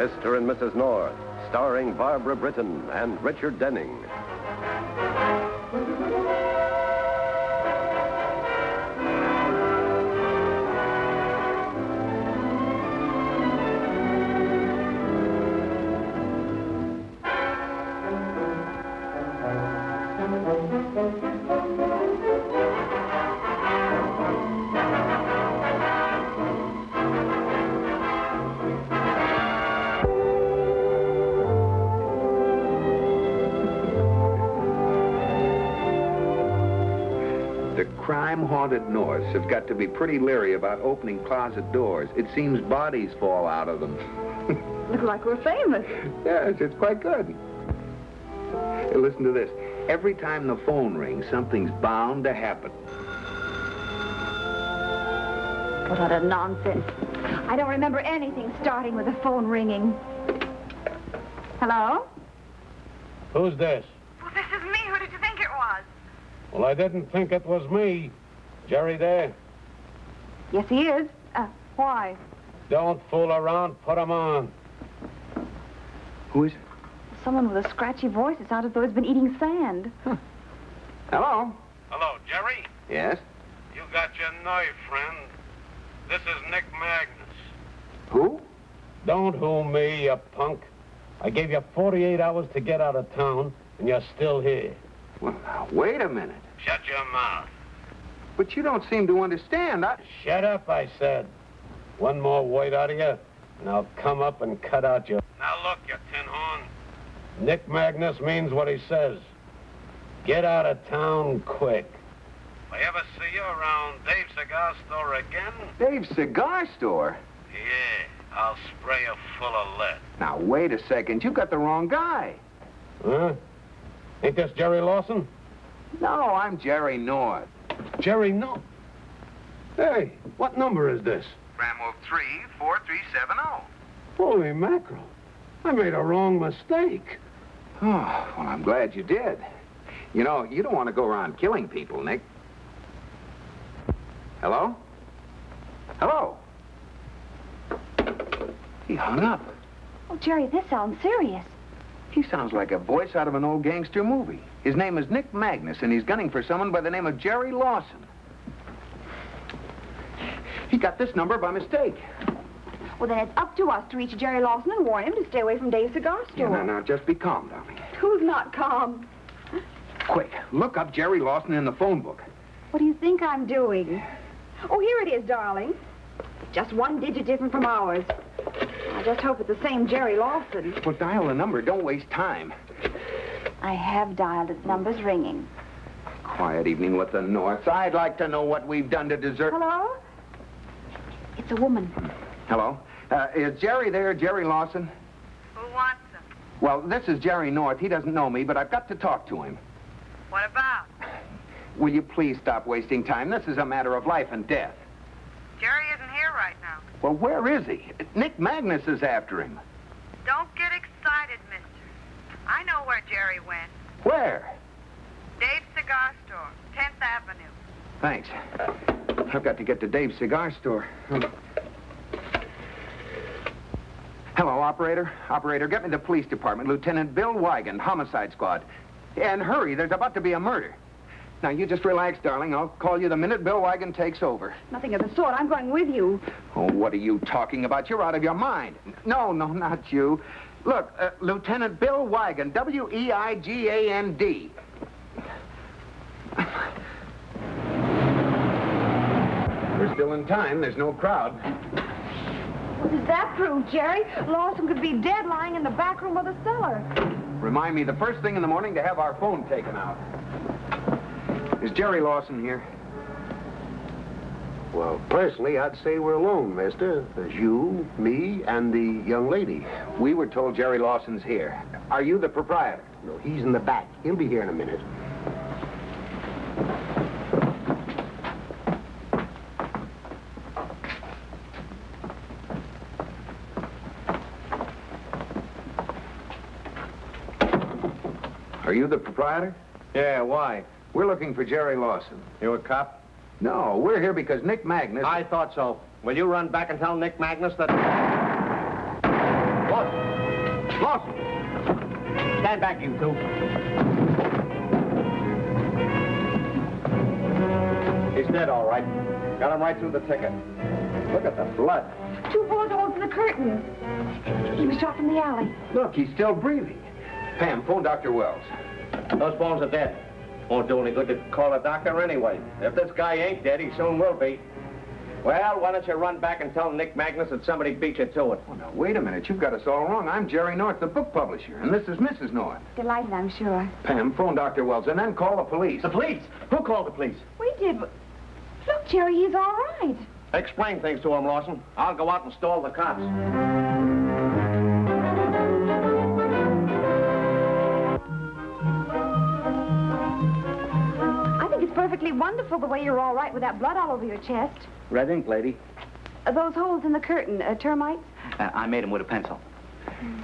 Mr. and Mrs. North, starring Barbara Britton and Richard Denning. Crime-haunted Norths have got to be pretty leery about opening closet doors. It seems bodies fall out of them. Look like we're famous. Yes, it's quite good. Hey, listen to this. Every time the phone rings, something's bound to happen. What utter nonsense. I don't remember anything starting with the phone ringing. Hello? Who's this? Well, this is me. Who did you think it was? Well, I didn't think it was me. Jerry there? Yes, he is. Why? Don't fool around. Put him on. Who is it? Someone with a scratchy voice. It sounds as though he's been eating sand. Huh. Hello? Hello, Jerry? Yes? You got your nerve, friend. This is Nick Magnus. Who? Don't who me, you punk. I gave you 48 hours to get out of town, and you're still here. Well, now, wait a minute. Shut your mouth. But you don't seem to understand. Shut up, I said. One more word out of you, and I'll come up and cut out your... Now look, you tin horn. Nick Magnus means what he says. Get out of town quick. If I ever see you around Dave's cigar store again... Dave's cigar store? Yeah, I'll spray you full of lead. Now, wait a second. You got the wrong guy. Huh? Ain't this Jerry Lawson? No, I'm Jerry North. Jerry, no. Hey, what number is this? Bramo 34370. Holy mackerel. I made a wrong mistake. Oh, well, I'm glad you did. You know, you don't want to go around killing people, Nick. Hello? Hello? He hung up. Oh, Jerry, this sounds serious. He sounds like a voice out of an old gangster movie. His name is Nick Magnus, and he's gunning for someone by the name of Jerry Lawson. He got this number by mistake. Well, then it's up to us to reach Jerry Lawson and warn him to stay away from Dave's cigar store. Now, just be calm, darling. Who's not calm? Quick, look up Jerry Lawson in the phone book. What do you think I'm doing? Oh, here it is, darling. Just one digit different from ours. I just hope it's the same Jerry Lawson. Well, dial the number. Don't waste time. I have dialed it. Number's ringing. Quiet evening with the Norths. I'd like to know what we've done to deserve... Hello? It's a woman. Hello? Is Jerry there, Jerry Lawson? Who wants him? Well, this is Jerry North. He doesn't know me, but I've got to talk to him. What about? Will you please stop wasting time? This is a matter of life and death. Jerry isn't here right now. Well, where is he? Nick Magnus is after him. Don't get excited, mister. I know where Jerry went. Where? Dave's Cigar Store, 10th Avenue. Thanks. I've got to get to Dave's cigar store. Hello, operator. Operator, get me the police department. Lieutenant Bill Wigand, homicide squad. And hurry, there's about to be a murder. Now, you just relax, darling. I'll call you the minute Bill Wigand takes over. Nothing of the sort. I'm going with you. Oh, what are you talking about? You're out of your mind. No, not you. Look, Lieutenant Bill Wigand, W-E-I-G-A-N-D. We're still in time. There's no crowd. What does that prove, Jerry? Lawson could be dead lying in the back room of the cellar. Remind me the first thing in the morning to have our phone taken out. Is Jerry Lawson here? Well, personally, I'd say we're alone, mister. There's you, me, and the young lady. We were told Jerry Lawson's here. Are you the proprietor? No, he's in the back. He'll be here in a minute. Are you the proprietor? Yeah, why? We're looking for Jerry Lawson. You a cop? No, we're here because Nick Magnus... I thought so. Will you run back and tell Nick Magnus that... What? Lawson! Stand back, you two. He's dead, all right. Got him right through the ticket. Look at the blood. 2 bullet holes in the curtain. He was shot from the alley. Look, he's still breathing. Pam, phone Dr. Wells. Those bones are dead. Won't do any good to call a doctor anyway. If this guy ain't dead, he soon will be. Well, why don't you run back and tell Nick Magnus that somebody beat you to it? Oh, now, wait a minute. You've got us all wrong. I'm Jerry North, the book publisher, and this is Mrs. North. Delighted, I'm sure. Pam, phone Dr. Wells, and then call the police. The police? Who called the police? We did. Look, Jerry, he's all right. Explain things to him, Lawson. I'll go out and stall the cops. I think it's perfectly wonderful the way you're all right with that blood all over your chest. Red ink, lady. Those holes in the curtain, termites? I made them with a pencil.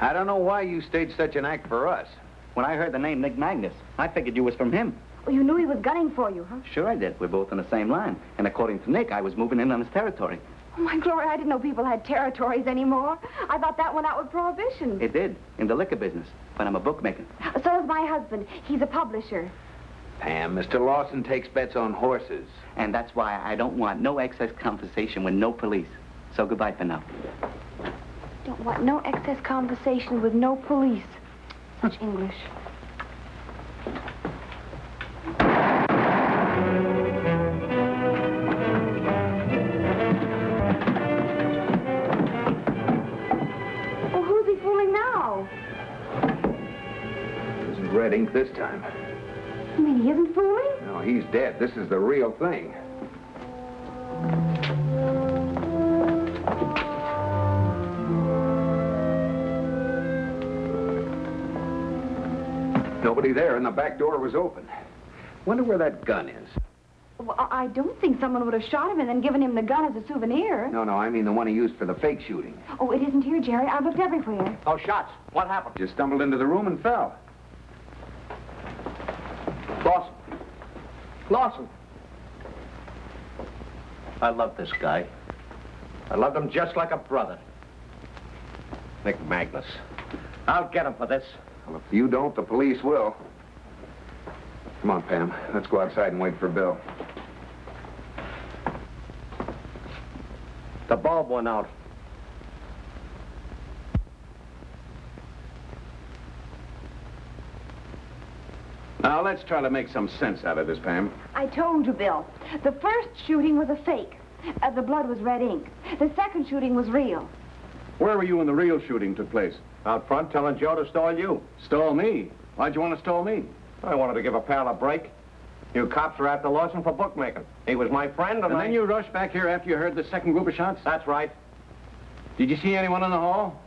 I don't know why you staged such an act for us. When I heard the name Nick Magnus, I figured you was from him. Oh, you knew he was gunning for you, huh? Sure I did. We're both on the same line. And according to Nick, I was moving in on his territory. Oh, my Gloria, I didn't know people had territories anymore. I thought that went out with prohibition. It did, in the liquor business. But I'm a bookmaker. So is my husband. He's a publisher. Pam, Mr. Lawson takes bets on horses. And that's why I don't want no excess conversation with no police. So goodbye for now. Don't want no excess conversation with no police. Much English. Well, who's he fooling now? This is red ink this time. You mean he isn't fooling? No, he's dead. This is the real thing. Nobody there, and the back door was open. Wonder where that gun is. Well, I don't think someone would have shot him and then given him the gun as a souvenir. No, I mean the one he used for the fake shooting. Oh, it isn't here, Jerry. I've looked everywhere. Oh, shots. What happened? Just stumbled into the room and fell. Lawson. Lawson. I love this guy. I loved him just like a brother. Nick Magnus. I'll get him for this. Well, if you don't, the police will. Come on, Pam. Let's go outside and wait for Bill. The bulb went out. Now, let's try to make some sense out of this, Pam. I told you, Bill. The first shooting was a fake. The blood was red ink. The second shooting was real. Where were you when the real shooting took place? Out front telling Joe to stall you. Stall me? Why'd you want to stall me? I wanted to give a pal a break. You cops were after Lawson for bookmaking. He was my friend, And then you rushed back here after you heard the second group of shots? That's right. Did you see anyone in the hall?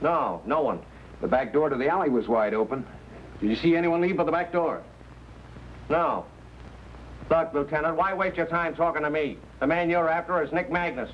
No, no one. The back door to the alley was wide open. Did you see anyone leave by the back door? No. Look, Lieutenant, why waste your time talking to me? The man you're after is Nick Magnus.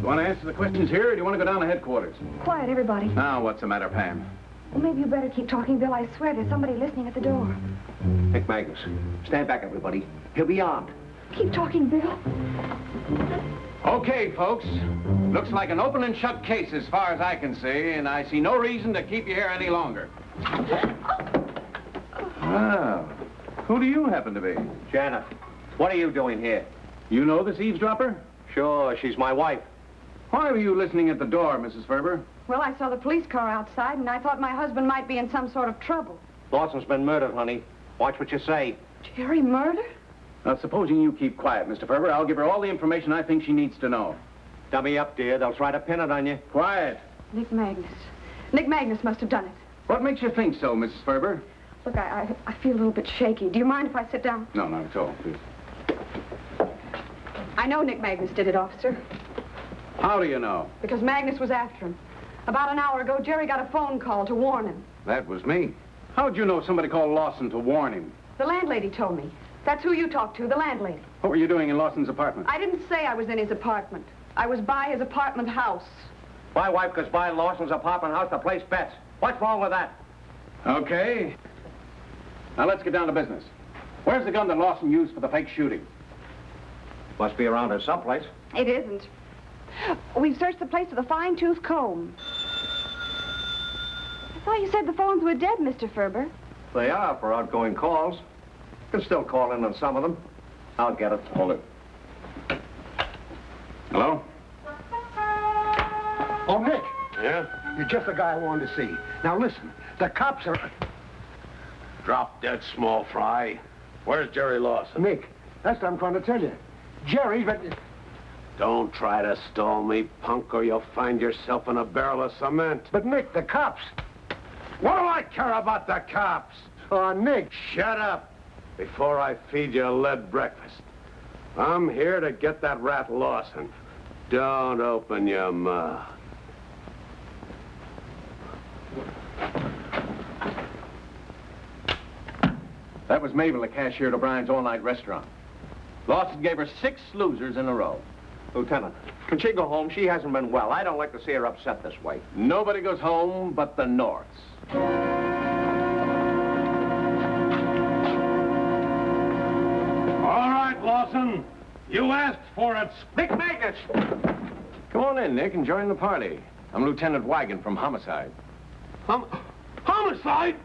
You want to answer the questions here, or do you want to go down to headquarters? Quiet, everybody. Now, what's the matter, Pam? Well, maybe you better keep talking, Bill. I swear there's somebody listening at the door. Nick Magnus. Stand back, everybody. He'll be armed. Keep talking, Bill. Okay, folks. Looks like an open and shut case as far as I can see, and I see no reason to keep you here any longer. Well, who do you happen to be? Janet, what are you doing here? You know this eavesdropper? Sure, she's my wife. Why were you listening at the door, Mrs. Ferber? Well, I saw the police car outside, and I thought my husband might be in some sort of trouble. Lawson's been murdered, honey. Watch what you say. Jerry murdered? Now, supposing you keep quiet, Mr. Ferber, I'll give her all the information I think she needs to know. Dummy up, dear. They'll try to pin it on you. Quiet. Nick Magnus. Nick Magnus must have done it. What makes you think so, Mrs. Ferber? Look, I feel a little bit shaky. Do you mind if I sit down? No, not at all, please. I know Nick Magnus did it, officer, How do you know? because Magnus was after him. About an hour ago, Jerry got a phone call to warn him. That was me. How'd you know somebody called Lawson to warn him? The landlady told me. That's who you talked to, the landlady. What were you doing in Lawson's apartment? I didn't say I was in his apartment. I was by his apartment house. My wife goes by Lawson's apartment house to place bets. What's wrong with that? Okay. Now let's get down to business. Where's the gun that Lawson used for the fake shooting? Must be around here someplace. It isn't. We've searched the place with a fine-tooth comb. I thought you said the phones were dead, Mr. Ferber. They are for outgoing calls. You can still call in on some of them. I'll get it. Hold it. Hello? Oh, Nick, Yeah? you're just the guy I wanted to see. Now, listen, the cops are... Drop dead, small fry. Where's Jerry Lawson? Nick, that's what I'm trying to tell you. Jerry's but... Don't try to stall me, punk, or you'll find yourself in a barrel of cement. But, Nick, the cops... What do I care about the cops? Oh, Nick. Shut up before I feed you a lead breakfast. I'm here to get that rat Lawson. Don't open your mouth. That was Mabel, the cashier at O'Brien's all-night restaurant. Lawson gave her 6 losers in a row. Lieutenant, can she go home? She hasn't been well. I don't like to see her upset this way. Nobody goes home but the Norths. All right, Lawson. You asked for it. Nick Magnus! Come on in, Nick, and join the party. I'm Lieutenant Wigan from Homicide. Homicide?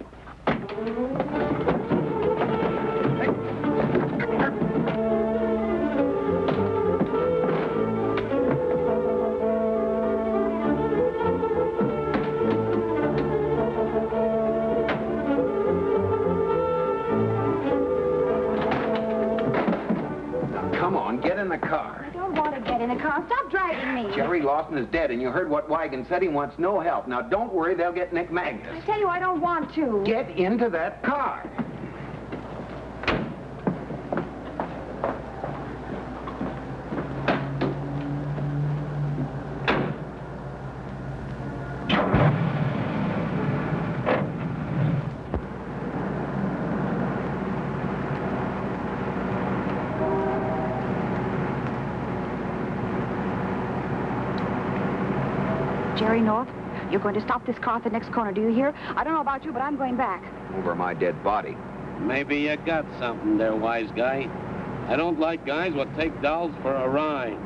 Come on, get in the car. I don't want to get in the car. Stop driving me. Jerry Lawson is dead, and you heard what Wigan said. He wants no help. Now, don't worry, they'll get Nick I Magnus. tell you, I don't want to. Get into that car. Jerry North, you're going to stop this car at the next corner, do you hear? I don't know about you, but I'm going back. Over my dead body. Maybe you got something there, wise guy. I don't like guys what take dolls for a ride.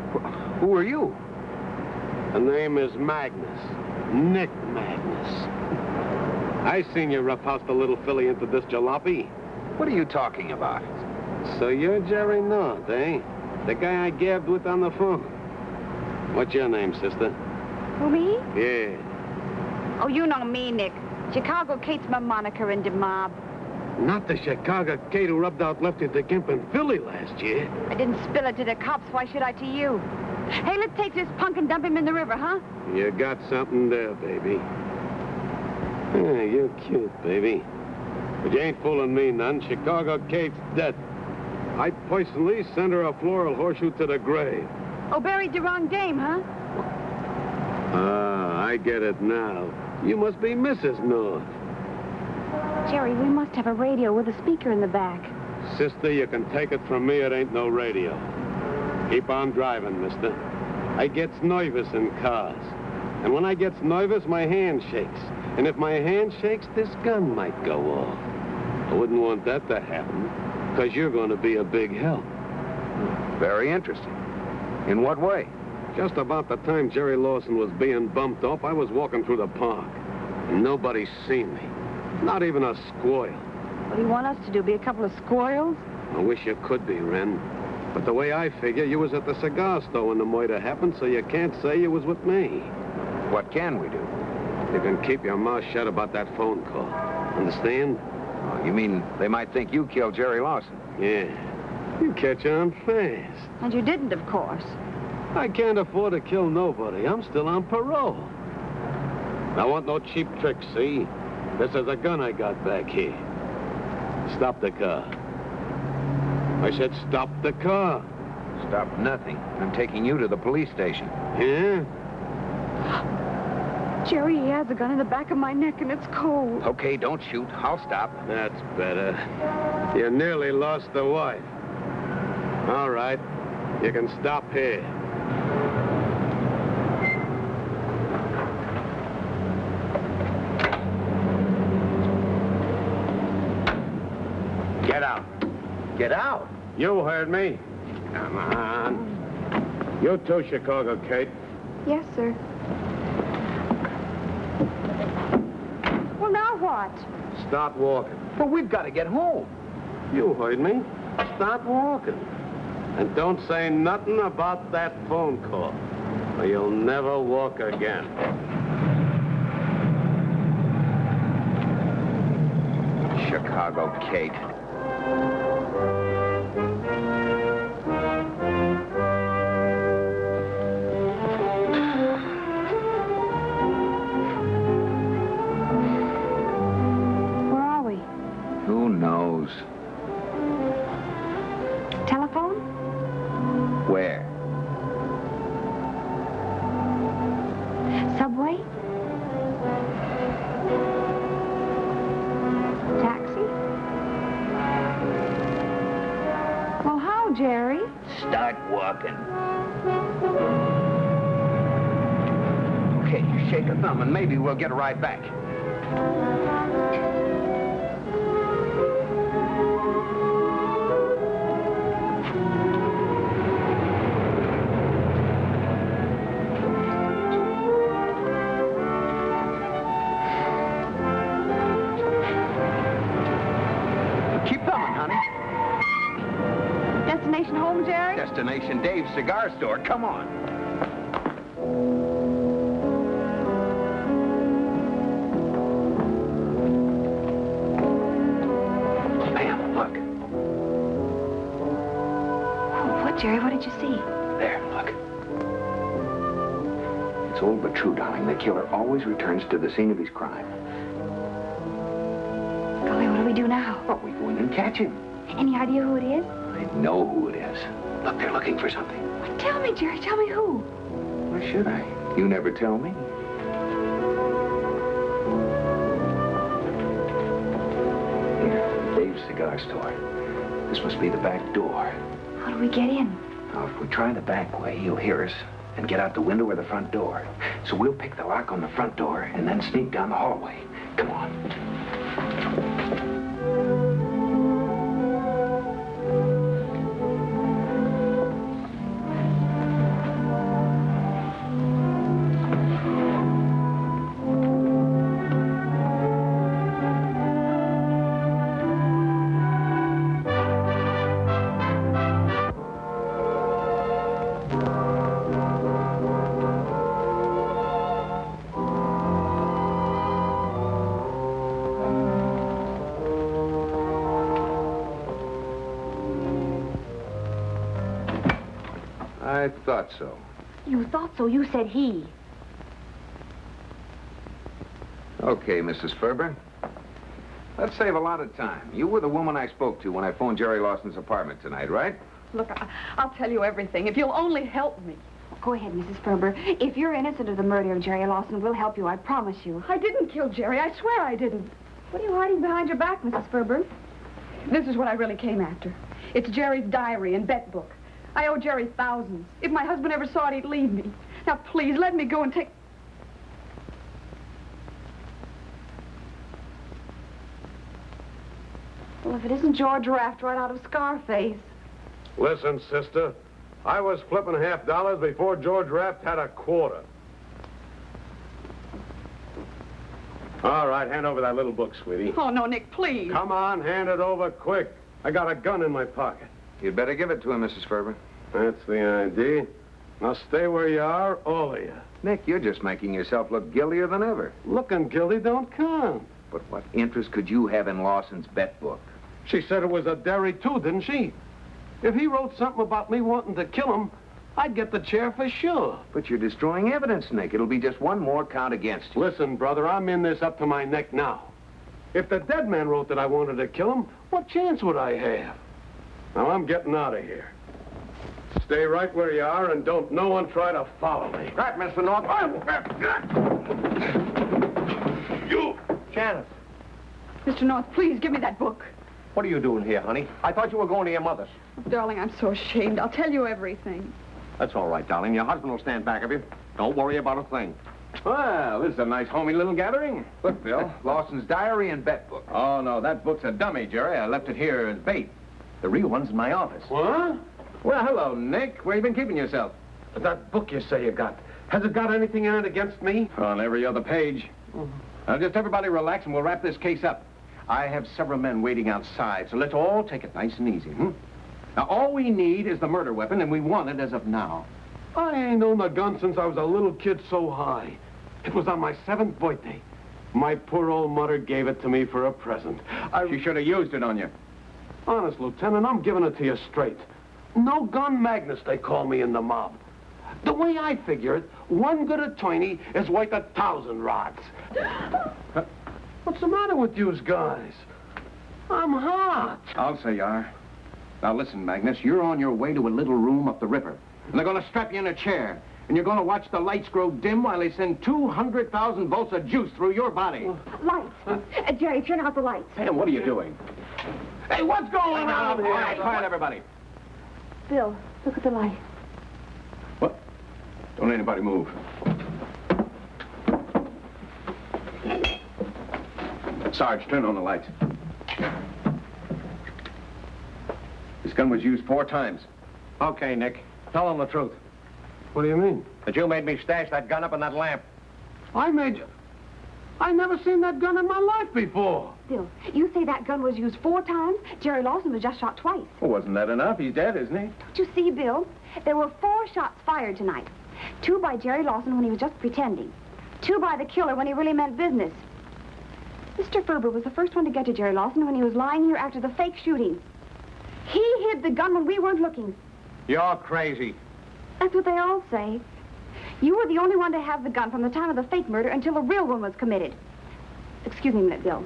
Who are you? The name is Magnus. Nick Magnus. I seen you roughhouse the little filly into this jalopy. What are you talking about? So you're Jerry North, eh? The guy I gabbed with on the phone. What's your name, sister? Who, me? Yeah. Oh, you know me, Nick. Chicago Kate's my moniker in the mob. Not the Chicago Kate who rubbed out Lefty to Gimp in Philly last year. I didn't spill it to the cops. Why should I to you? Hey, let's take this punk and dump him in the river, huh? You got something there, baby. Yeah, you're cute, baby. But you ain't fooling me none. Chicago Kate's dead. I personally sent her a floral horseshoe to the grave. Oh, buried the wrong dame, huh? Ah, I get it now. You must be Mrs. North. Jerry, we must have a radio with a speaker in the back. Sister, you can take it from me, it ain't no radio. Keep on driving, mister. I gets nervous in cars. And when I gets nervous, my hand shakes. And if my hand shakes, this gun might go off. I wouldn't want that to happen, because you're going to be a big help. Very interesting. In what way? Just about the time Jerry Lawson was being bumped up, I was walking through the park. And nobody seen me. Not even a squirrel. What do you want us to do, be a couple of squirrels? I wish you could be, Wren. But the way I figure, you was at the cigar store when the murder happened, so you can't say you was with me. What can we do? You can keep your mouth shut about that phone call. Understand? Oh, you mean they might think you killed Jerry Lawson? Yeah. You catch on fast. And you didn't, of course. I can't afford to kill nobody. I'm still on parole. I want no cheap tricks, see? This is a gun I got back here. Stop the car. I said stop the car. Stop nothing. I'm taking you to the police station. Yeah? Jerry, he has a gun in the back of my neck, and it's cold. Okay, don't shoot. I'll stop. That's better. You nearly lost the wife. All right. You can stop here. Get out. Get out? You heard me. Come on. You too, Chicago, Kate. Yes, sir. Well, now what? Start walking. But we've got to get home. You heard me. Start walking. And don't say nothing about that phone call, or you'll never walk again. Chicago, Kate. Where are we? Who knows? Telephone? Where? Subway? Taxi? Well, how, Jerry? Start walking. Okay, shake a thumb and maybe we'll get a ride back. Keep thumbing, honey. Destination home, Jerry? Destination Dave's Cigar Store. Come on. Bam, look. Oh, what, Jerry? What did you see? There, look. It's old but true, darling. The killer always returns to the scene of his crime. Golly, what do we do now? Well, we go in and catch him. Any idea who it is? I know who it is. Look, they're looking for something. Well, tell me, Jerry. Tell me who. Why should I? You never tell me. Here, Dave's Cigar Store. This must be the back door. How do we get in? Now, if we try the back way, he'll hear us and get out the window or the front door. So we'll pick the lock on the front door and then sneak down the hallway. Come on. I thought so. You thought so. You said he. Okay, Mrs. Ferber. Let's save a lot of time. You were the woman I spoke to when I phoned Jerry Lawson's apartment tonight, right? Look, I'll tell you everything if you'll only help me. Go ahead, Mrs. Ferber. If you're innocent of the murder of Jerry Lawson, we'll help you. I promise you. I didn't kill Jerry. I swear I didn't. What are you hiding behind your back, Mrs. Ferber? This is what I really came after. It's Jerry's diary and bet book. I owe Jerry thousands. If my husband ever saw it, he'd leave me. Now, please, let me go and take... Well, if it isn't George Raft right out of Scarface. Listen, sister. I was flipping $50 before George Raft had a quarter. All right, hand over that little book, sweetie. Oh, no, Nick, please. Come on, hand it over quick. I got a gun in my pocket. You'd better give it to him, Mrs. Ferber. That's the idea. Now stay where you are, all of you. Nick, you're just making yourself look guiltier than ever. Looking guilty don't count. But what interest could you have in Lawson's bet book? She said it was a dairy, too, didn't she? If he wrote something about me wanting to kill him, I'd get the chair for sure. But you're destroying evidence, Nick. It'll be just one more count against you. Listen, brother, I'm in this up to my neck now. If the dead man wrote that I wanted to kill him, what chance would I have? Now, I'm getting out of here. Stay right where you are, and don't no one try to follow me. Right, Mr. North. You! Janice, Mr. North, please give me that book. what are you doing here, honey? I thought you were going to your mother's. Darling, I'm so ashamed. I'll tell you everything. That's all right, darling. Your husband will stand back of you. Don't worry about a thing. Well, this is a nice homey little gathering. Look, Bill, Lawson's diary and bet book. Oh, no, that book's a dummy, Jerry. I left it here as bait. The real one's in my office. What? Well, hello, Nick. Where you been keeping yourself? That book you say you got, has it got anything in it against me? On every other page. Now, just everybody relax and we'll wrap this case up. I have several men waiting outside, so let's all take it nice and easy, Now, all we need is the murder weapon, and we want it as of now. I ain't owned a gun since I was a little kid so high. It was on my 7th birthday. My poor old mother gave it to me for a present. She should have used it on you. Honest, Lieutenant, I'm giving it to you straight. No gun Magnus, they call me in the mob. The way I figure it, one good attorney is worth 1,000 rods. What's the matter with yous guys? I'm hot. I'll say you are. Now, listen, Magnus, you're on your way to a little room up the river. And they're going to strap you in a chair. And you're going to watch the lights grow dim while they send 200,000 volts of juice through your body. Lights. Jerry, turn out the lights. Pam, what are you doing? Hey, what's going on All here? right, quiet, everybody. Bill, look at the light. What? Don't anybody move. Sarge, turn on the lights. This gun was used 4 times. Okay, Nick. Tell them the truth. What do you mean? That you made me stash that gun up in that lamp. I never seen that gun in my life before. Bill, you say that gun was used 4 times? Jerry Lawson was just shot twice. Well, wasn't that enough? He's dead, isn't he? Don't you see, Bill? There were 4 shots fired tonight. 2 by Jerry Lawson when he was just pretending. 2 by the killer when he really meant business. Mr. Ferber was the first one to get to Jerry Lawson when he was lying here after the fake shooting. He hid the gun when we weren't looking. You're crazy. That's what they all say. You were the only one to have the gun from the time of the fake murder until the real one was committed. Excuse me a minute, Bill.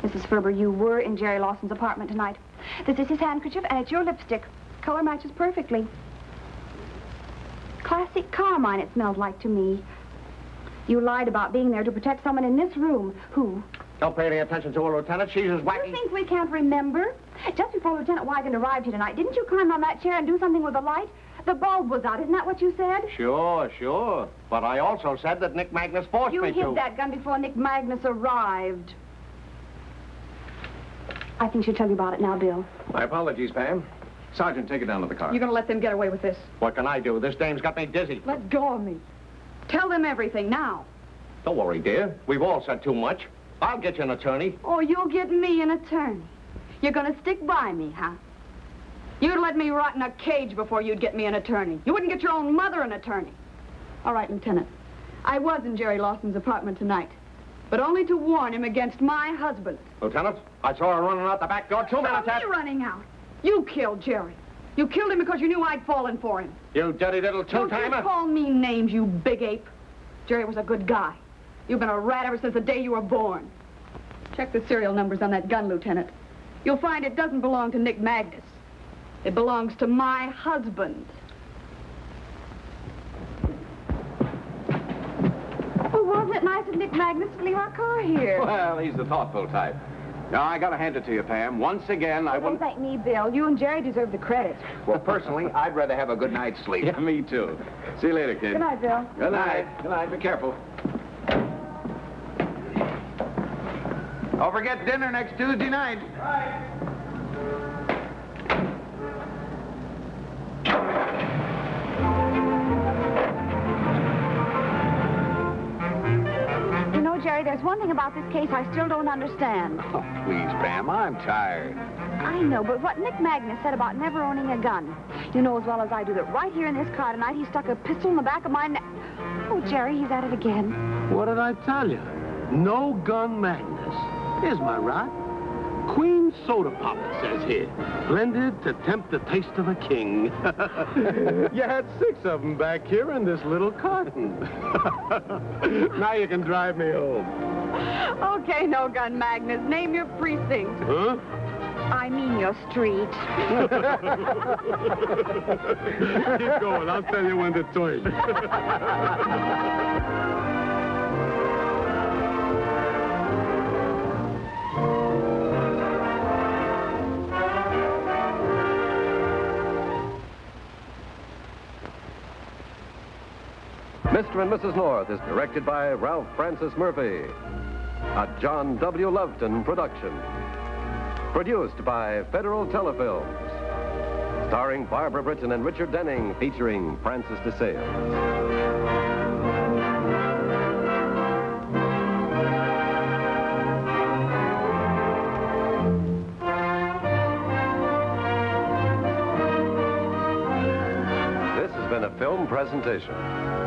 Mrs. Ferber, you were in Jerry Lawson's apartment tonight. This is his handkerchief, and it's your lipstick. Color matches perfectly. Classic carmine, it smelled like to me. You lied about being there to protect someone in this room. Who? Don't pay any attention to her, Lieutenant. She's as wacky. You think we can't remember? Just before Lieutenant Wigan arrived here tonight, didn't you climb on that chair and do something with the light? The bulb was out, isn't that what you said? Sure. But I also said that Nick Magnus forced You me to. hid that gun before Nick Magnus arrived. I think she'll tell you about it now, Bill. My apologies, Pam. Sergeant, take it down to the car. You're gonna let them get away with this? What can I do? This dame's got me dizzy. Let go of me. Tell them everything now. Don't worry, dear. We've all said too much. I'll get you an attorney. Oh, you'll get me an attorney. You're gonna stick by me, huh? You'd let me rot in a cage before you'd get me an attorney. You wouldn't get your own mother an attorney. All right, Lieutenant. I was in Jerry Lawson's apartment tonight, but only to warn him against my husband. Lieutenant, I saw her running out the back door 2 minutes Stop me running out. You killed Jerry. You killed him because you knew I'd fallen for him. You dirty little Don't two-timer. you call me names, you big ape. Jerry was a good guy. You've been a rat ever since the day you were born. Check the serial numbers on that gun, Lieutenant. You'll find it doesn't belong to Nick Magnus. It belongs to my husband. Oh, wasn't it nice of Nick Magnus to leave our car here? Well, he's the thoughtful type. Now, I gotta hand it to you, Pam. Once again, I Don't wouldn't... thank me, Bill. You and Jerry deserve the credit. Well, personally, I'd rather have a good night's sleep. Yeah, me too. See you later, kid. Good night, Bill. Good night. Good night. Be careful. Don't forget dinner next Tuesday night. You know, Jerry, there's one thing about this case I still don't understand. Oh, please, Pam, I'm tired. I know, but what Nick Magnus said about never owning a gun. You know as well as I do that right here in this car tonight, he stuck a pistol in the back of my neck. Oh, Jerry, he's at it again. What did I tell you? No gun Magnus. Here's my rod. Queen Soda Pop, it says here. Blended to tempt the taste of a king. You had 6 of them back here in this little carton. Now you can drive me home. Okay, no gun, Magnus. Name your precinct. Huh? I mean your street. Keep going. I'll tell you when to turn. Mr. and Mrs. North is directed by Ralph Francis Murphy. A John W. Loveton production. Produced by Federal Telefilms. Starring Barbara Britton and Richard Denning, featuring Francis DeSales. This has been a film presentation.